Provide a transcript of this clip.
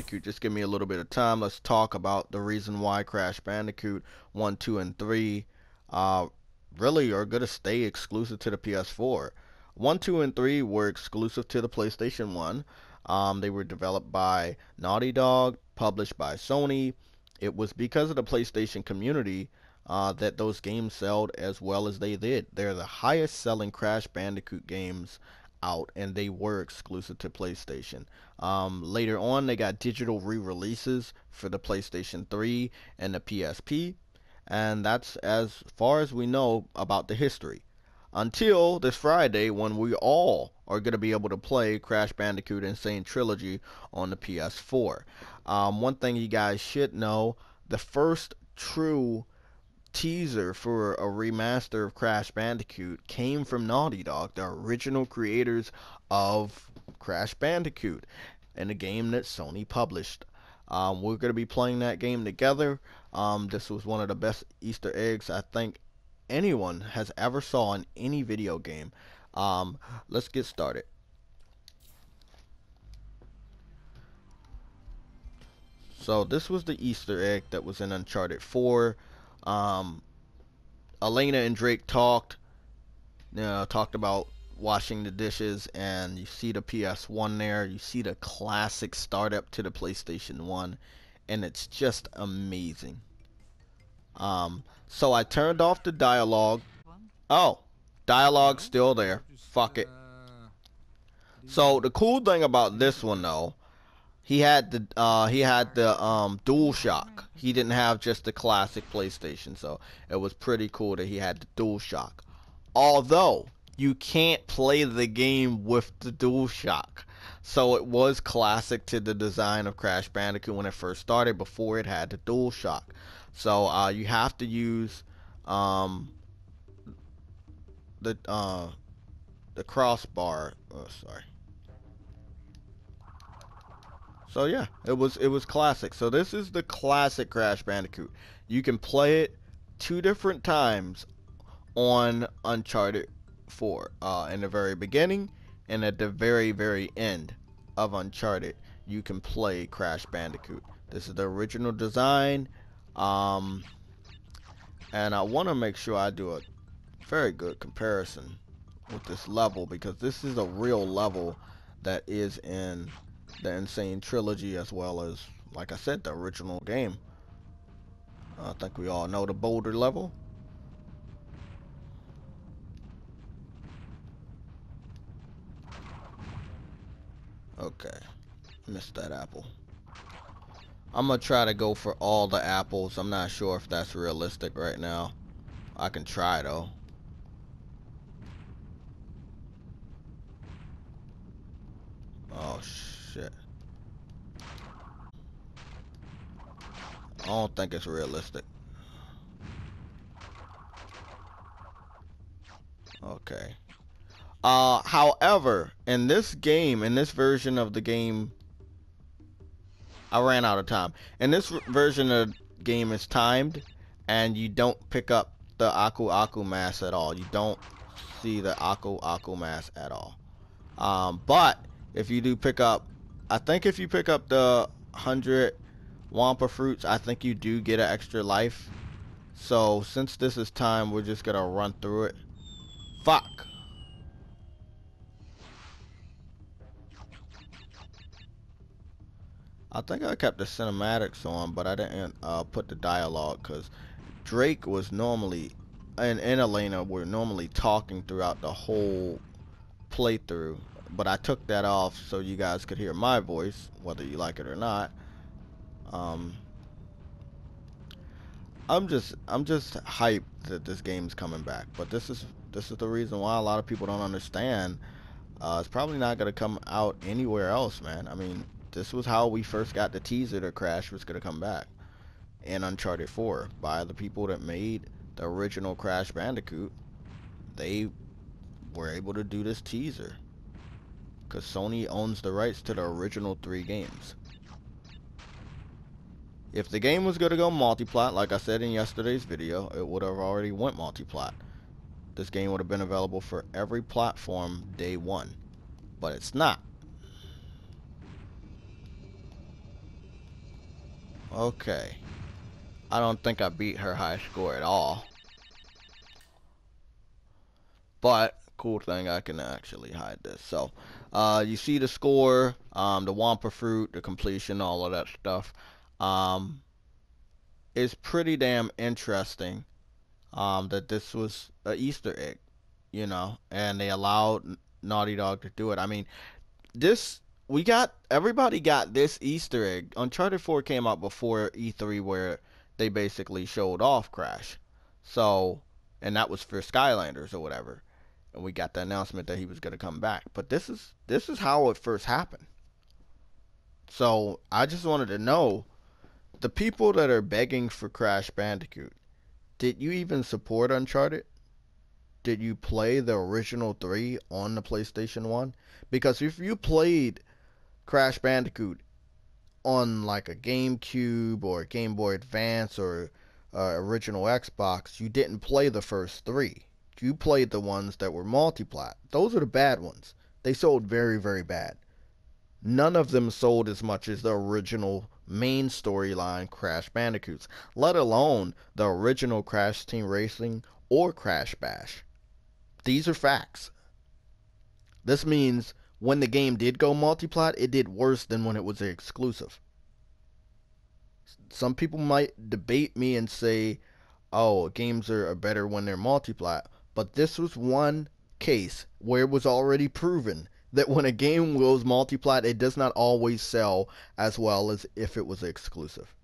Bandicoot. Just give me a little bit of time. Let's talk about the reason why Crash Bandicoot 1, 2, and 3 uh, really are going to stay exclusive to the PS4. 1, 2, and 3 were exclusive to the PlayStation 1. They were developed by Naughty Dog, published by Sony. It was because of the PlayStation community that those games sold as well as they did. They're the highest selling Crash Bandicoot games out, and they were exclusive to PlayStation. Later on, they got digital re-releases for the PlayStation 3 and the PSP, and that's as far as we know about the history. Until this Friday, when we all are going to be able to play Crash Bandicoot Insane Trilogy on the PS4. One thing you guys should know, the first true teaser for a remaster of Crash Bandicoot came from Naughty Dog, the original creators of Crash Bandicoot, and a game that Sony published. We're going to be playing that game together. This was one of the best Easter eggs I think anyone has ever saw in any video game. Let's get started. So this was the Easter egg that was in Uncharted 4. Elena and Drake talked about washing the dishes, and you see the PS1 there. You see the classic startup to the PlayStation 1, and it's just amazing. So I turned off the dialogue. Oh, dialogue's still there. Fuck it. So the cool thing about this one though, he had the DualShock. He didn't have just the classic PlayStation, so it was pretty cool that he had the DualShock. Although you can't play the game with the DualShock, so it was classic to the design of Crash Bandicoot when it first started before it had the DualShock. So you have to use the crossbar. Oh, sorry. So yeah, it was classic. So this is the classic Crash Bandicoot. You can play it 2 different times on Uncharted 4. In the very beginning and at the very end of Uncharted, you can play Crash Bandicoot. This is the original design, and I want to make sure I do a very good comparison with this level, because this is a real level that is in the Insane Trilogy, as well as, like I said, the original game. I think we all know the boulder level. Okay, missed that apple. I'm gonna try to go for all the apples. I'm not sure if that's realistic right now. I can try though. Oh shit. I don't think it's realistic. Okay. However, in this game, in this version of the game, I ran out of time. In this version of the game, it's timed, and you don't pick up the Aku Aku mask at all. You don't see the Aku Aku mask at all. But if you do pick up, I think if you pick up the 100 Wampa fruits, I think you do get an extra life. So since this is time, we're just gonna run through it. Fuck. I think I kept the cinematics on, but I didn't put the dialogue, because Drake was normally, and Elena were normally talking throughout the whole playthrough, but I took that off so you guys could hear my voice, whether you like it or not. I'm just hyped that this game's coming back, but this is the reason why a lot of people don't understand. It's probably not gonna come out anywhere else, man. I mean, this was how we first got the teaser that Crash was gonna come back in Uncharted 4 by the people that made the original Crash Bandicoot. They were able to do this teaser because Sony owns the rights to the original 3 games. If the game was going to go multi-plat, like I said in yesterday's video, it would have already went multi-plat. This game would have been available for every platform day 1, but it's not. Okay. I don't think I beat her high score at all. But cool thing, I can actually hide this. So, you see the score, the Wampa fruit, the completion, all of that stuff. Um, it's pretty damn interesting. That this was a Easter egg, and they allowed Naughty Dog to do it. I mean, this everybody got this Easter egg. Uncharted 4 came out before E3, where they basically showed off Crash. So, and that was for Skylanders or whatever. And we got the announcement that he was going to come back. But this is how it first happened. So, I just wanted to know, the people that are begging for Crash Bandicoot, did you even support Uncharted? Did you play the original 3 on the PlayStation 1? Because if you played Crash Bandicoot on like a GameCube or a Game Boy Advance or original Xbox, you didn't play the first 3. You played the ones that were multiplat. Those are the bad ones. They sold very, very bad. None of them sold as much as the original main storyline Crash Bandicoots, let alone the original Crash Team Racing or Crash Bash. These are facts. This means when the game did go multiplat, it did worse than when it was exclusive. Some people might debate me and say, oh, games are better when they're multiplat, but this was one case where it was already proven that when a game goes multiplat, it does not always sell as well as if it was exclusive.